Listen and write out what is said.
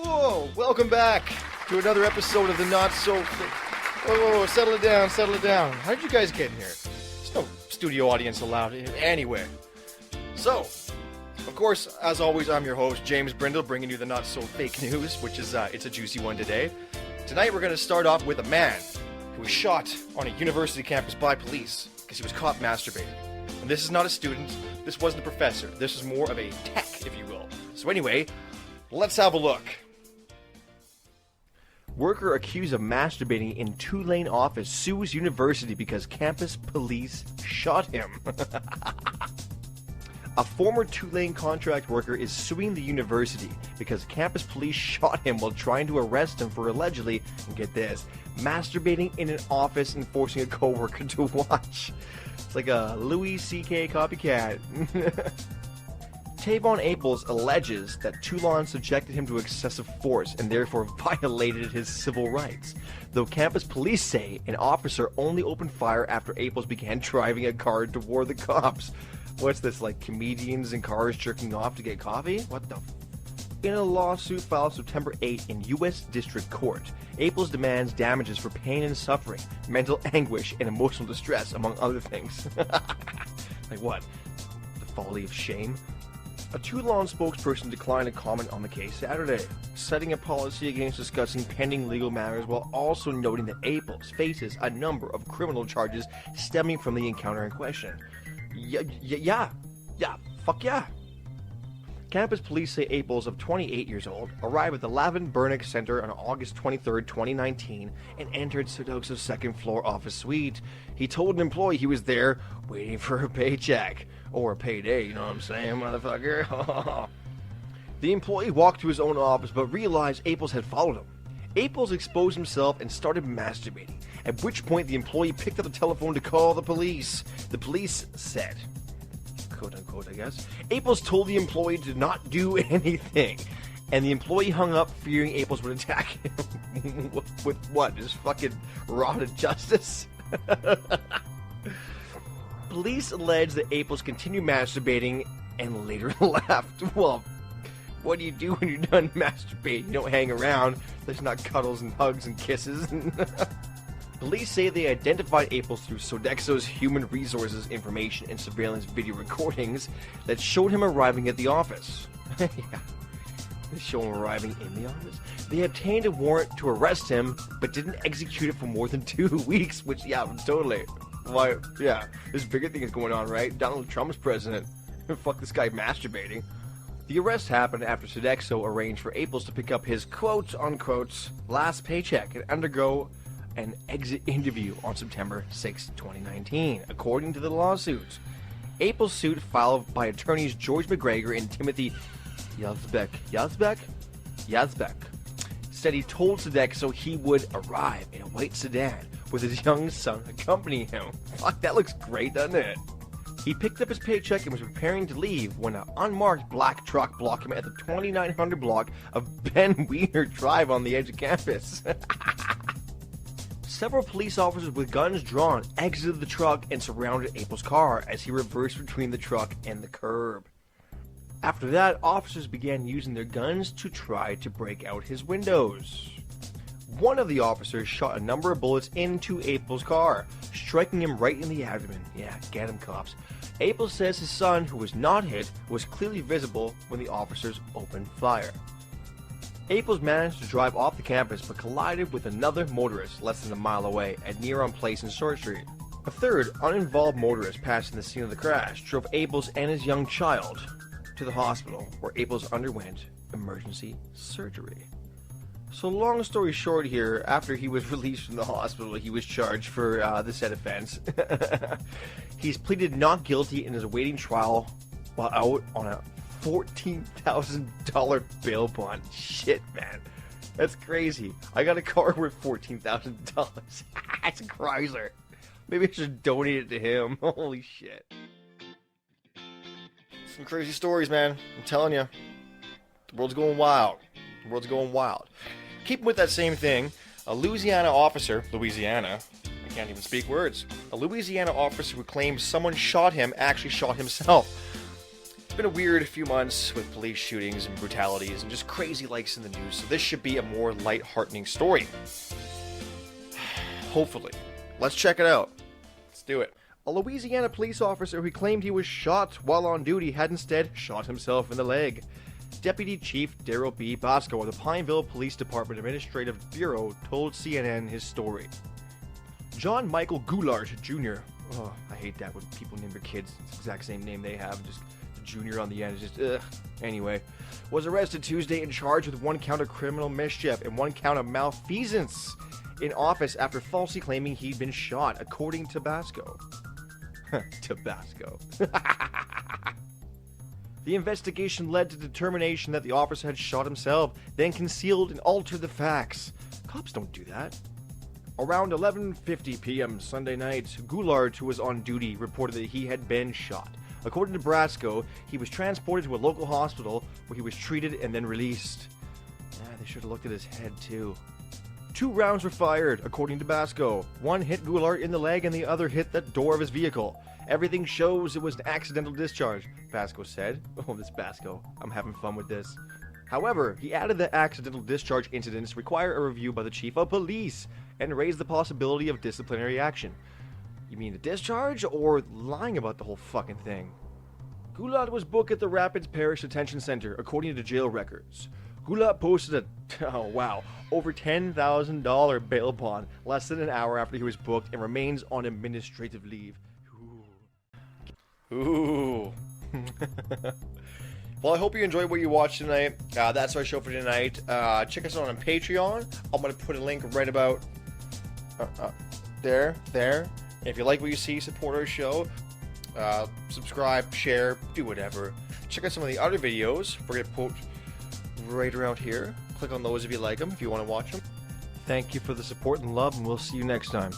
Whoa, welcome back to another episode of the Not So... Whoa, settle it down. How did you guys get in here? There's no studio audience allowed anywhere. So, of course, as always, I'm your host, James Brindle, bringing you the Not So Fake News, which is, it's a juicy one today. Tonight we're going to start off with a man who was shot on a university campus by police because he was caught masturbating. And this is not a student, this wasn't a professor, this is more of a tech, if you will. So anyway, let's have a look. Worker accused of masturbating in Tulane office sues university because campus police shot him. A former Tulane contract worker is suing the university because campus police shot him while trying to arrest him for allegedly, and get this, masturbating in an office and forcing a coworker to watch. It's like a Louis C.K. copycat. Tavon Aples alleges that Tulane subjected him to excessive force and therefore violated his civil rights, though campus police say an officer only opened fire after Aples began driving a car toward the cops. What's this, like comedians in cars jerking off to get coffee? What the In a lawsuit filed September 8 in U.S. District Court, Aples demands damages for pain and suffering, mental anguish, and emotional distress, among other things. Like what? The folly of shame? A Tulane spokesperson declined to comment on the case Saturday, citing a policy against discussing pending legal matters while also noting that Aples faces a number of criminal charges stemming from the encounter in question. Fuck yeah. Campus police say Aples, of 28 years old, arrived at the Lavin Burnick Center on August 23, 2019, and entered Sudox's second-floor office suite. He told an employee he was there waiting for a paycheck. Or a payday, you know what I'm saying, motherfucker? The employee walked to his own office, but realized Aples had followed him. Aples exposed himself and started masturbating, at which point the employee picked up the telephone to call the police. The police said, quote-unquote, I guess, Aples told the employee to not do anything, and the employee hung up fearing Aples would attack him. With what? His fucking rod of justice? Police allege that Aples continued masturbating and later left. Well, what do you do when you're done masturbating? You don't hang around. There's not cuddles and hugs and kisses. Police say they identified Aples through Sodexo's human resources information and surveillance video recordings that showed him arriving at the office. Yeah, they show him arriving in the office. They obtained a warrant to arrest him, but didn't execute it for more than 2 weeks, which, yeah, totally. Why, yeah, there's bigger things going on, right? Donald Trump's president. Fuck this guy masturbating. The arrest happened after Sodexo arranged for Aples to pick up his quote-unquote last paycheck and undergo an exit interview on September 6, 2019, according to the lawsuit. Aples' suit, filed by attorneys George McGregor and Timothy Yazbek, said he told Sodexo he would arrive in a white sedan with his young son accompanying him. Fuck, that looks great, doesn't it? He picked up his paycheck and was preparing to leave when an unmarked black truck blocked him at the 2900 block of Ben Wiener Drive on the edge of campus. Several police officers with guns drawn exited the truck and surrounded Aples' car as he reversed between the truck and the curb. After that, officers began using their guns to try to break out his windows. One of the officers shot a number of bullets into Aples' car, striking him right in the abdomen. Yeah, get him, cops. Aples says his son, who was not hit, was clearly visible when the officers opened fire. Aples managed to drive off the campus but collided with another motorist less than a mile away at Neron Place and Short Street. A third, uninvolved motorist passing the scene of the crash drove Aples and his young child to the hospital, where Aples underwent emergency surgery. So long story short here, after he was released from the hospital, he was charged for the said offense. He's pleaded not guilty and is awaiting trial while out on a $14,000 bail bond. Shit, man. That's crazy. I got a car worth $14,000. It's a Chrysler. Maybe I should donate it to him. Holy shit. Some crazy stories, man. I'm telling you. The world's going wild. The world's going wild. Keeping with that same thing, a Louisiana officer, I can't even speak words. A Louisiana officer who claims someone shot him actually shot himself. been a weird few months with police shootings and brutalities and just crazy likes in the news, so this should be a more light-heartening story. Hopefully. Let's check it out. Let's do it. A Louisiana police officer who claimed he was shot while on duty had instead shot himself in the leg. Deputy Chief Daryl B. Basco of the Pineville Police Department Administrative Bureau told CNN his story. John Michael Goulart Jr. Oh, I hate that when people name their kids it's the exact same name they have, just the junior on the end is just ugh. Anyway, was arrested Tuesday and charged with 1 count of criminal mischief and 1 count of malfeasance in office after falsely claiming he'd been shot, according to Basco. Tabasco. The investigation led to determination that the officer had shot himself, then concealed and altered the facts. Cops don't do that. Around 11:50 p.m. Sunday night, Goulart, who was on duty, reported that he had been shot. According to Brasco, he was transported to a local hospital where he was treated and then released. They should have looked at his head too. 2 rounds were fired, according to Basco. 1 hit Goulart in the leg and the other hit the door of his vehicle. Everything shows it was an accidental discharge, Basco said. Oh, this Basco. I'm having fun with this. However, he added that accidental discharge incidents require a review by the chief of police and raised the possibility of disciplinary action. You mean the discharge or lying about the whole fucking thing? Goulart was booked at the Rapids Parish Detention Center, according to jail records. Goulart posted over $10,000 bail bond less than an hour after he was booked and remains on administrative leave. Ooh. Well, I hope you enjoyed what you watched tonight. That's our show for tonight. Check us out on Patreon. I'm going to put a link right about there. And if you like what you see, support our show. Subscribe, share, do whatever. Check out some of the other videos. We're going to put right around here. Click on those if you like them, if you want to watch them. Thank you for the support and love, and we'll see you next time.